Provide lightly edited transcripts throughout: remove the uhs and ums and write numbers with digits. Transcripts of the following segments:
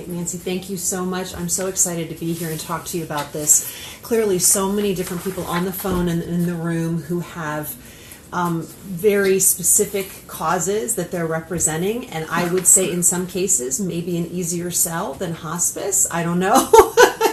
right, Nancy, thank you so much. I'm so excited to be here and talk to you about this. Clearly, so many different people on the phone and in the room who have very specific causes that they're representing, and I would say in some cases maybe an easier sell than hospice. I don't know.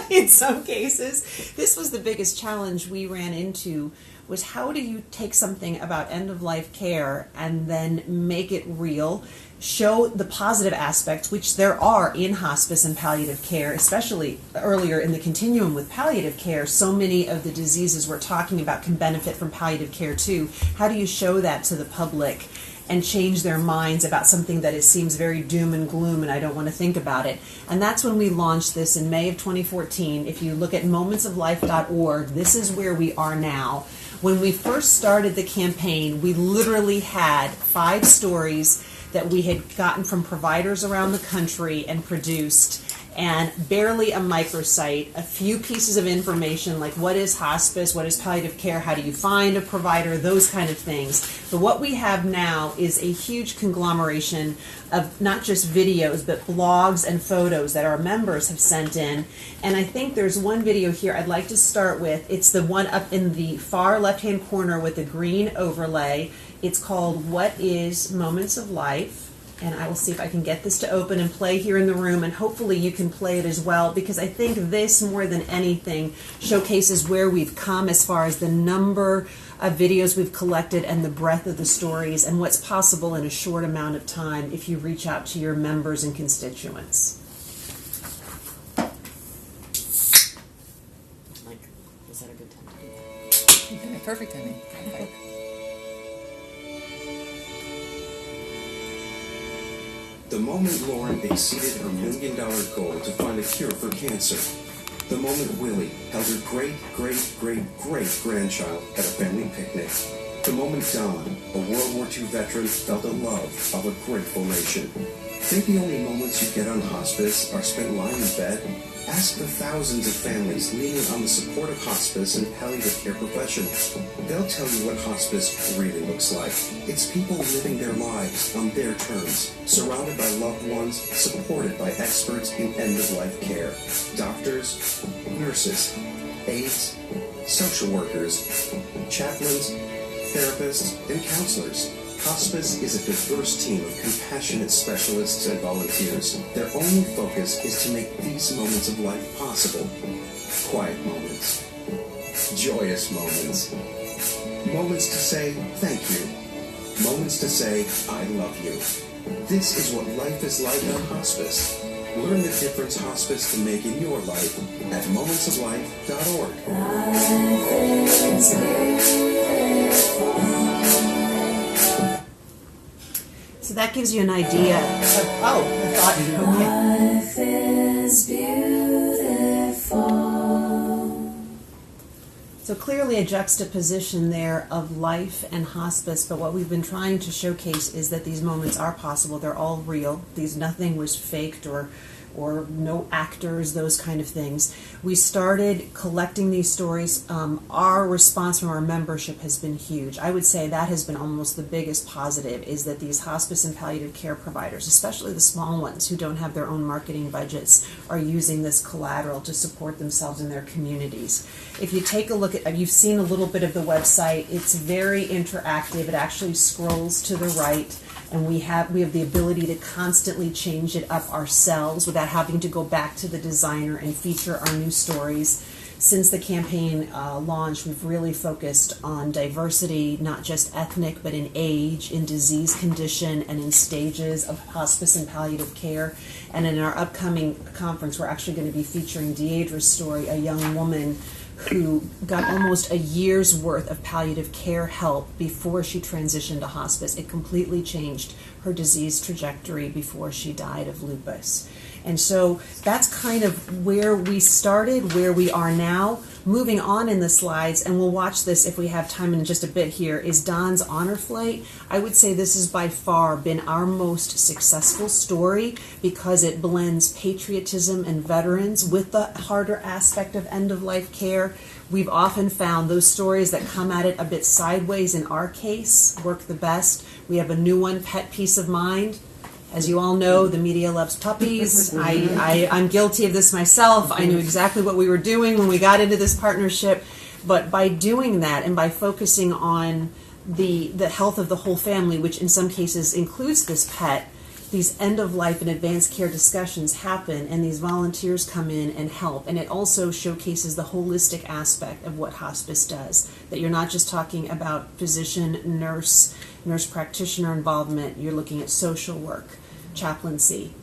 In some cases, this was the biggest challenge we ran into, was how do you take something about end-of-life care and then make it real, show the positive aspects, which there are in hospice and palliative care, especially earlier in the continuum with palliative care. So many of the diseases we're talking about can benefit from palliative care too. How do you show that to the public and change their minds about something that it seems very doom and gloom and I don't want to think about it? And that's when we launched this in May of 2014. If you look at momentsoflife.org, this is where we are now. When we first started the campaign, we literally had 5 stories that we had gotten from providers around the country and produced, and barely a microsite, a few pieces of information like what is hospice, what is palliative care, how do you find a provider, those kind of things. But what we have now is a huge conglomeration of not just videos, but blogs and photos that our members have sent in. And I think there's one video here I'd like to start with. It's the one up in the far left-hand corner with the green overlay. It's called What is Moments of Life? And I will see if I can get this to open and play here in the room, and hopefully you can play it as well, because I think this, more than anything, showcases where we've come as far as the number of videos we've collected and the breadth of the stories and what's possible in a short amount of time if you reach out to your members and constituents. Like, is that a good time to do that? Yeah, perfect timing. Okay. The moment Lauren exceeded her $1 million goal to find a cure for cancer. The moment Willie held her great-great-great-great-grandchild at a family picnic. The moment Don, a World War II veteran, felt the love of a grateful nation. Think the only moments you get on hospice are spent lying in bed? Ask the thousands of families leaning on the support of hospice and palliative care professionals. They'll tell you what hospice really looks like. It's people living their lives on their terms, surrounded by loved ones, supported by experts in end-of-life care. Doctors, nurses, aides, social workers, chaplains, therapists, and counselors. Hospice is a diverse team of compassionate specialists and volunteers. Their only focus is to make these moments of life possible. Quiet moments. Joyous moments. Moments to say thank you. Moments to say I love you. This is what life is like on hospice. Learn the difference hospice can make in your life at momentsoflife.org. So that gives you an idea of, Life is beautiful. So clearly a juxtaposition there of life and hospice, but what we've been trying to showcase is that these moments are possible. They're all real. Nothing was faked or no actors, those kind of things. We started collecting these stories. Our response from our membership has been huge. I would say that has been almost the biggest positive, is that these hospice and palliative care providers, especially the small ones who don't have their own marketing budgets, are using this collateral to support themselves in their communities. If you take a look at, you've seen a little bit of the website, it's very interactive. It actually scrolls to the right, and we have the ability to constantly change it up ourselves without having to go back to the designer and feature our new stories. Since the campaign launched, we've really focused on diversity, not just ethnic, but in age, in disease condition, and in stages of hospice and palliative care. And in our upcoming conference, we're actually going to be featuring Deidre's story, a young woman who got almost a year's worth of palliative care help before she transitioned to hospice. It completely changed her disease trajectory before she died of lupus. And so that's kind of where we started, where we are now. Moving on in the slides, and we'll watch this if we have time in just a bit here, is Don's honor flight. I would say this has by far been our most successful story because it blends patriotism and veterans with the harder aspect of end-of-life care. We've often found those stories that come at it a bit sideways in our case work the best. We have a new one, Pet Peace of Mind. As you all know, the media loves puppies. I'm guilty of this myself. I knew exactly what we were doing when we got into this partnership. But by doing that and by focusing on the health of the whole family, which in some cases includes this pet, these end-of-life and advanced care discussions happen, and these volunteers come in and help. And it also showcases the holistic aspect of what hospice does, that you're not just talking about physician, nurse practitioner involvement. You're looking at social work, chaplaincy,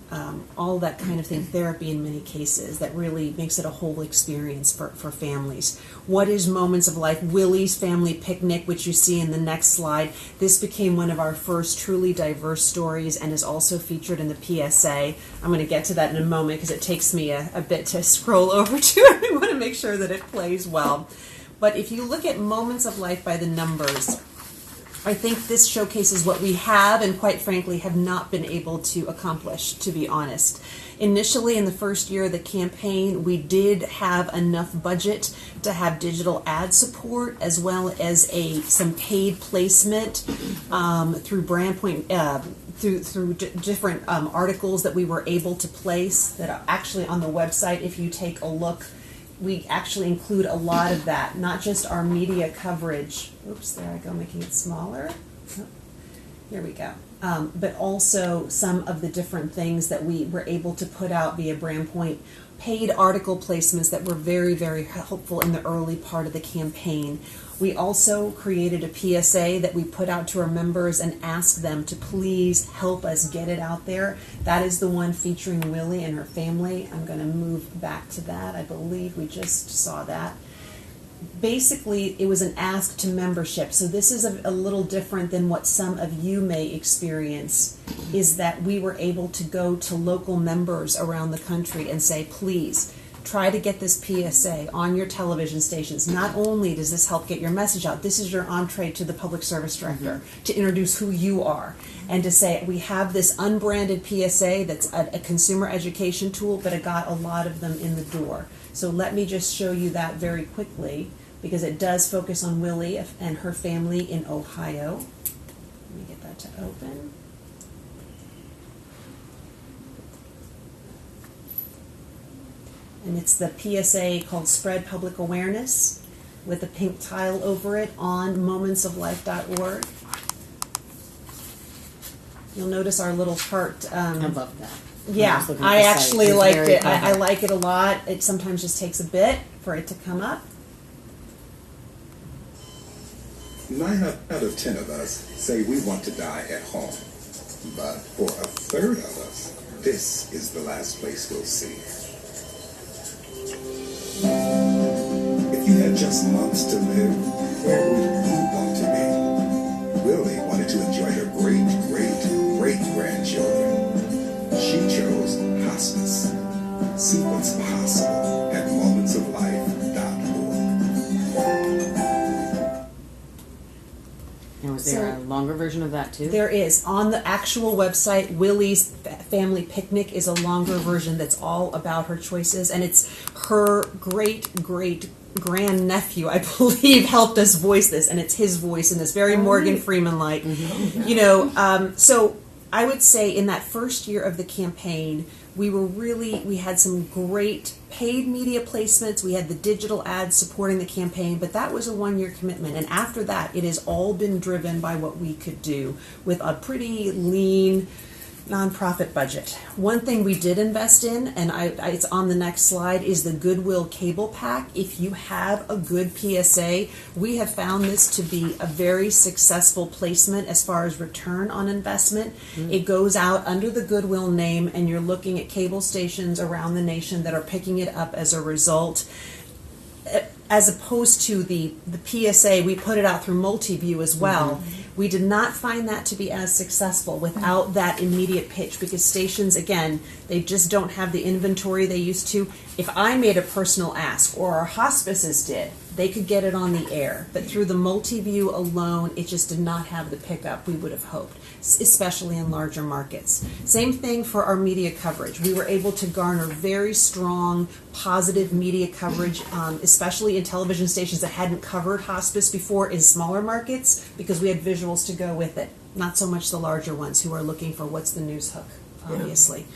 all that kind of thing, therapy in many cases, that really makes it a whole experience for families. What is Moments of Life? Willie's Family Picnic, which you see in the next slide. This became one of our first truly diverse stories and is also featured in the PSA. I'm going to get to that in a moment because it takes me a bit to scroll over to it. I want to make sure that it plays well. But if you look at Moments of Life by the numbers, I think this showcases what we have and, quite frankly, have not been able to accomplish, to be honest. Initially, in the first year of the campaign, we did have enough budget to have digital ad support as well as some paid placement through BrandPoint, through different articles that we were able to place that are actually on the website. If you take a look, we actually include a lot of that, not just our media coverage. Oops, there I go, making it smaller. Oh, here we go. But also some of the different things that we were able to put out via BrandPoint, paid article placements that were very, very helpful in the early part of the campaign. We also created a PSA that we put out to our members and asked them to please help us get it out there. That is the one featuring Willie and her family. I'm going to move back to that. I believe we just saw that. Basically, it was an ask to membership. So this is a little different than what some of you may experience, is that we were able to go to local members around the country and say, please, try to get this PSA on your television stations. Not only does this help get your message out, this is your entree to the public service director to introduce who you are and to say, we have this unbranded PSA that's a consumer education tool, but it got a lot of them in the door. So let me just show you that very quickly because it does focus on Willie and her family in Ohio. Let me get that to open. And it's the PSA called Spread Public Awareness with a pink tile over it on momentsoflife.org. You'll notice our little heart. I love that. Yeah, I actually liked it. I like it a lot. It sometimes just takes a bit for it to come up. 9 out of 10 of us say we want to die at home. But for a third of us, this is the last place we'll see. If you had just months to live, where would you want to be? Willie wanted to enjoy her great-great-great-grandchildren. She chose hospice. See what's possible at momentsoflife.org. Now, is there a longer version of that too? There is. On the actual website, Willie's Family Picnic is a longer version that's all about her choices, and it's her great-great-grandnephew, I believe, helped us voice this, and it's his voice in this very Morgan Freeman-like. You know, so I would say in that first year of the campaign, we had some great paid media placements. We had the digital ads supporting the campaign, but that was a one-year commitment. And after that, it has all been driven by what we could do with a pretty lean nonprofit budget. One thing we did invest in, and it's on the next slide, is the Goodwill Cable Pack. If you have a good PSA, we have found this to be a very successful placement as far as return on investment. It goes out under the Goodwill name, and you're looking at cable stations around the nation that are picking it up as a result. As opposed to the PSA, we put it out through Multiview as well. We did not find that to be as successful without that immediate pitch because stations, again, they just don't have the inventory they used to. If I made a personal ask, or our hospices did, they could get it on the air. But through the Multiview alone, it just did not have the pickup we would have hoped, especially in larger markets. Same thing for our media coverage. We were able to garner very strong, positive media coverage, especially in television stations that hadn't covered hospice before in smaller markets because we had visuals to go with it. not so much the larger ones who are looking for what's the news hook, obviously.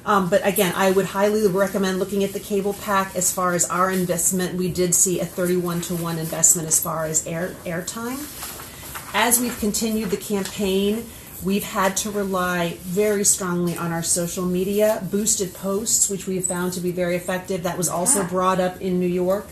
But again, I would highly recommend looking at the cable pack. As far as our investment, we did see a 31-to-1 investment as far as airtime. As we've continued the campaign, we've had to rely very strongly on our social media, boosted posts, which we have found to be very effective. That was also brought up in New York,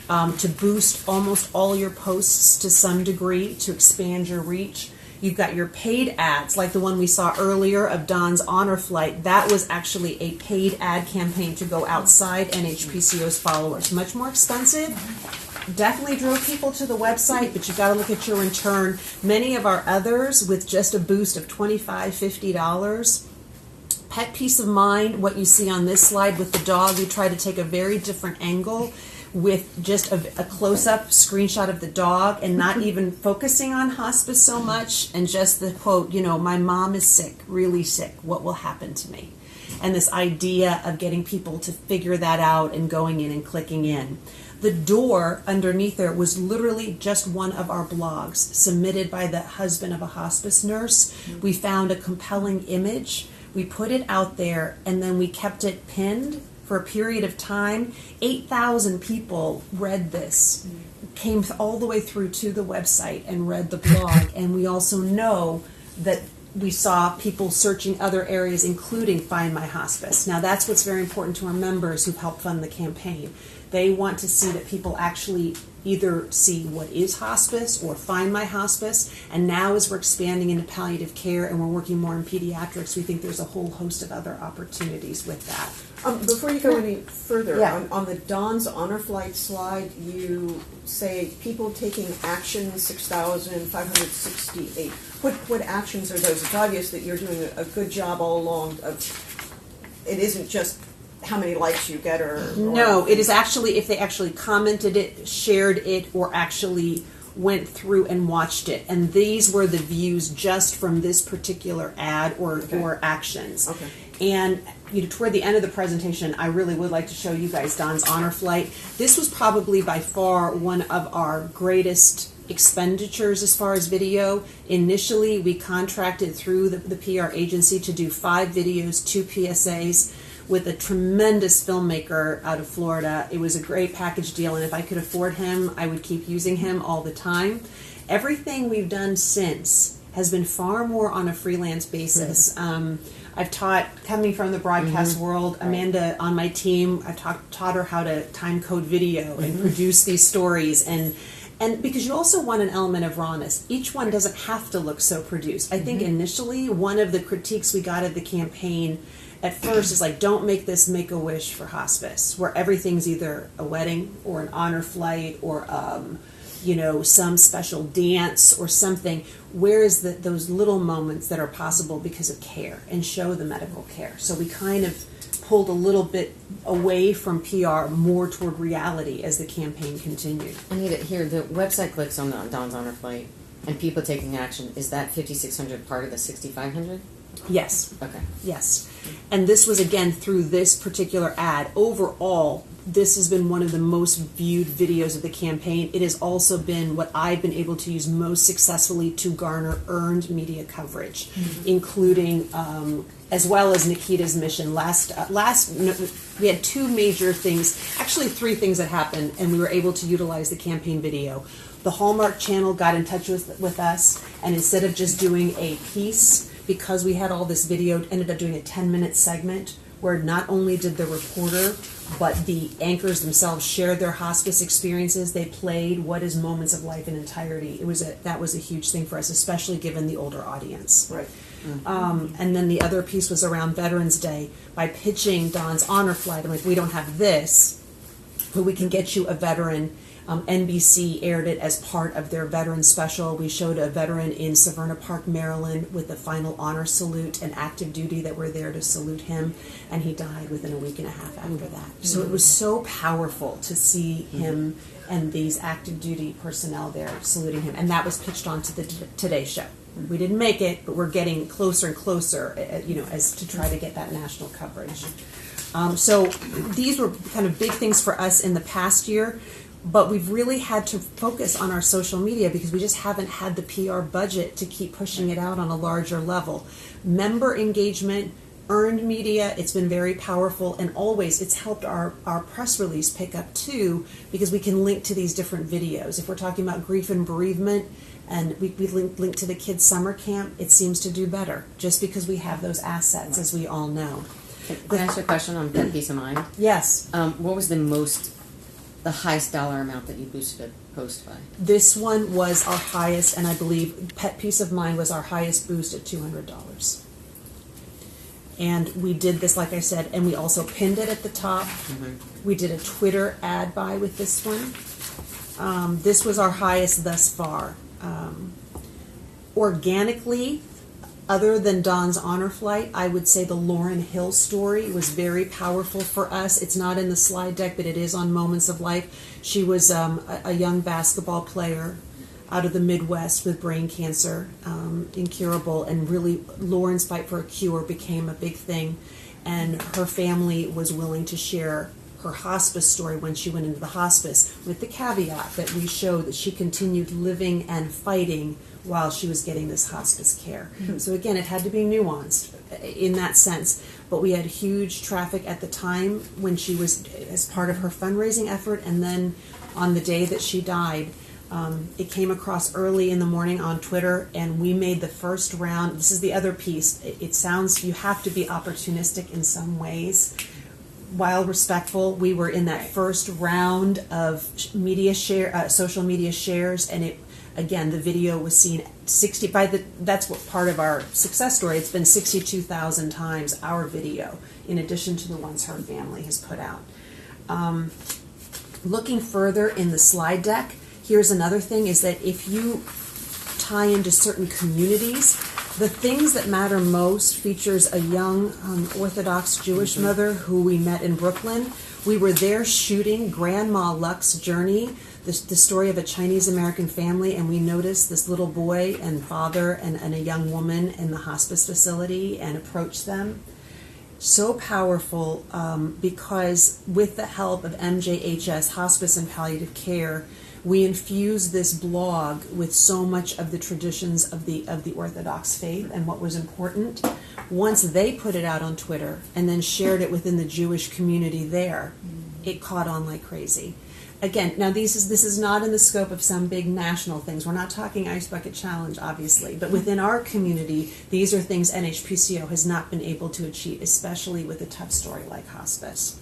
to boost almost all your posts to some degree, to expand your reach. You've got your paid ads, like the one we saw earlier of Don's Honor Flight. That was actually a paid ad campaign to go outside NHPCO's followers. Much more expensive. Definitely drew people to the website, but you've got to look at your return. Many of our others with just a boost of $25, $50. Pet Peace of Mind, what you see on this slide with the dog, we try to take a very different angle with just a close-up screenshot of the dog and not even focusing on hospice so much, and just the quote, my mom is sick, really sick, what will happen to me? And this idea of getting people to figure that out and going in and clicking in. The door underneath there was literally just one of our blogs submitted by the husband of a hospice nurse. We found a compelling image. We put it out there, and then we kept it pinned for a period of time. 8,000 people read this, came all the way through to the website and read the blog. And we also know that we saw people searching other areas, including Find My Hospice. Now, that's what's very important to our members who've helped fund the campaign. They want to see that people actually either see what is hospice or Find My Hospice. And now, as we're expanding into palliative care and we're working more in pediatrics, we think there's a whole host of other opportunities with that. Before you go any further, Yeah. on the Don's Honor Flight slide, you say people taking action 6,568. What actions are those? It's obvious that you're doing a good job all along. It isn't just how many likes you get or No, it is actually if they actually commented it, shared it, or actually went through and watched it. And these were the views just from this particular ad or actions. Okay. And toward the end of the presentation, I really would like to show you guys Don's Honor Flight. This was probably by far one of our greatest expenditures as far as video. Initially, we contracted through the PR agency to do 5 videos, 2 PSAs, with a tremendous filmmaker out of Florida. It was a great package deal, and if I could afford him, I would keep using him all the time. Everything we've done since has been far more on a freelance basis. I've taught, coming from the broadcast world, Amanda on my team, I've taught her how to time code video and produce these stories, and because you also want an element of rawness. Each one doesn't have to look so produced. I think initially one of the critiques we got of the campaign at first is like, don't make this Make-A-Wish for hospice, where everything's either a wedding or an honor flight or some special dance or something. Where is those little moments that are possible because of care, and show the medical care? So we kind of pulled a little bit away from PR, more toward reality as the campaign continued. Anita, here, the website clicks on the Don's Honor Flight and people taking action. Is that 5,600 part of the 6,500? Yes. Okay. Yes. And this was, again, through this particular ad. Overall, this has been one of the most viewed videos of the campaign. It has also been what I've been able to use most successfully to garner earned media coverage, including, as well as Nikita's mission. We had 2 major things, actually 3 things that happened, and we were able to utilize the campaign video. The Hallmark Channel got in touch with us, and instead of just doing a piece, because we had all this video, ended up doing a 10-minute segment where not only did the reporter but the anchors themselves shared their hospice experiences. They played what is moments of life in entirety. That was a huge thing for us, especially given the older audience. Right. And then the other piece was around Veterans Day. By pitching Don's Honor Flight, I'm like, we don't have this, but we can get you a veteran. NBC aired it as part of their veteran special. We showed a veteran in Severna Park, Maryland, with the final honor salute and active duty that were there to salute him, and he died within a week and a half after that. So it was so powerful to see him and these active duty personnel there saluting him, and that was pitched onto the Today Show. We didn't make it, but we're getting closer and closer, as to try to get that national coverage. So these were kind of big things for us in the past year. But we've really had to focus on our social media because we just haven't had the PR budget to keep pushing it out on a larger level. Member engagement, earned media, it's been very powerful, and always it's helped our press release pick up too, because we can link to these different videos. If we're talking about grief and bereavement, and we link to the kids' summer camp, it seems to do better, just because we have those assets, as we all know. Can I ask you a question on Pet Peace of Mind? Yes. What was the highest dollar amount that you boosted a post by? This one was our highest, and I believe Pet Peace of Mind was our highest boost at $200. And we did this, like I said, and we also pinned it at the top. Mm-hmm. We did a Twitter ad buy with this one. This was our highest thus far. Organically, other than Dawn's Honor Flight, I would say the Lauryn Hill story was very powerful for us. It's not in the slide deck, but it is on Moments of Life. She was a young basketball player out of the Midwest with brain cancer, incurable, and really Lauren's fight for a cure became a big thing, and her family was willing to share her hospice story when she went into the hospice, with the caveat that we showed that she continued living and fighting while she was getting this hospice care. Mm-hmm. So again, it had to be nuanced in that sense, but we had huge traffic at the time when she was, as part of her fundraising effort, and then on the day that she died, it came across early in the morning on Twitter, and we made the first round. This is the other piece. It sounds, you have to be opportunistic in some ways. While respectful, we were in that first round of media share, social media shares, and it, again, the video was seen that's what part of our success story. It's been 62,000 times our video, in addition to the ones her family has put out. Looking further in the slide deck, here's another thing, is that if you tie into certain communities, the things that matter most features a young Orthodox Jewish mother who we met in Brooklyn. We were there shooting Grandma Luck's journey, the story of a Chinese American family, and we noticed this little boy and father and a young woman in the hospice facility and approached them. So powerful, because with the help of MJHS, Hospice and Palliative Care, we infused this blog with so much of the traditions of the Orthodox faith and what was important. Once they put it out on Twitter and then shared it within the Jewish community there, it caught on like crazy. Again, now this is not in the scope of some big national things. We're not talking Ice Bucket Challenge, obviously, but within our community, these are things NHPCO has not been able to achieve, especially with a tough story like hospice.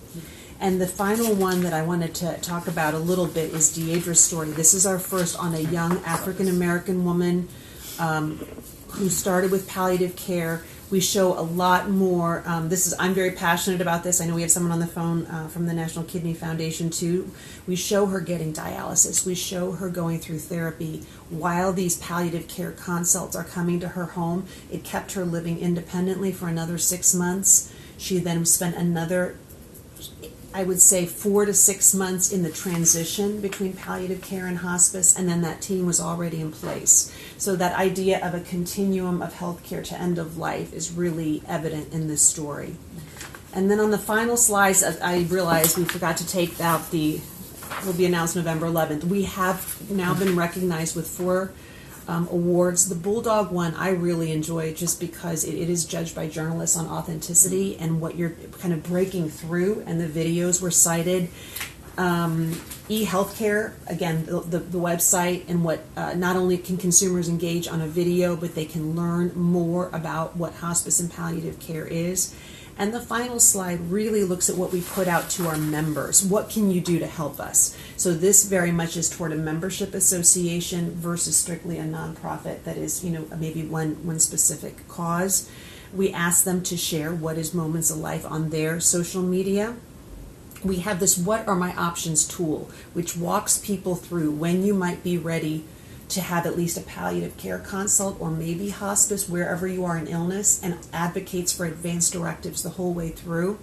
And the final one that I wanted to talk about a little bit is Deidre's story. This is our first on a young African-American woman who started with palliative care. We show a lot more. I'm very passionate about this. I know we have someone on the phone from the National Kidney Foundation too. We show her getting dialysis. We show her going through therapy while these palliative care consults are coming to her home. It kept her living independently for another 6 months. She then spent another, I would say, 4 to 6 months in the transition between palliative care and hospice, and then that team was already in place. So that idea of a continuum of healthcare to end of life is really evident in this story. And then on the final slides, I realized we forgot to take out will be announced November 11th. We have now been recognized with 4 awards. The Bulldog one I really enjoy just because it is judged by journalists on authenticity and what you're kind of breaking through, and the videos were cited. E-healthcare, again, the website, and what not only can consumers engage on a video, but they can learn more about what hospice and palliative care is. And the final slide really looks at what we put out to our members. What can you do to help us? So this very much is toward a membership association versus strictly a nonprofit that is, maybe one specific cause. We ask them to share what is Moments of Life on their social media. We have this What Are My Options tool, which walks people through when you might be ready to have at least a palliative care consult or maybe hospice wherever you are in illness, and advocates for advanced directives the whole way through.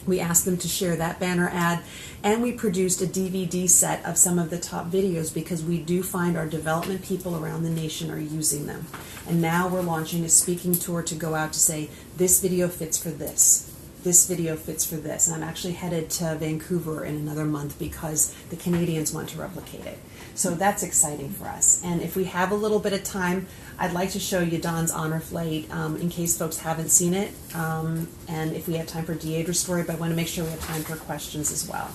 We asked them to share that banner ad, and we produced a DVD set of some of the top videos because we do find our development people around the nation are using them. And now we're launching a speaking tour to go out to say, this video fits for this. this video fits for this. And I'm actually headed to Vancouver in another month because the Canadians want to replicate it. So that's exciting for us. And if we have a little bit of time, I'd like to show you Don's honor flight in case folks haven't seen it. And if we have time for Deidre's story, but I want to make sure we have time for questions as well.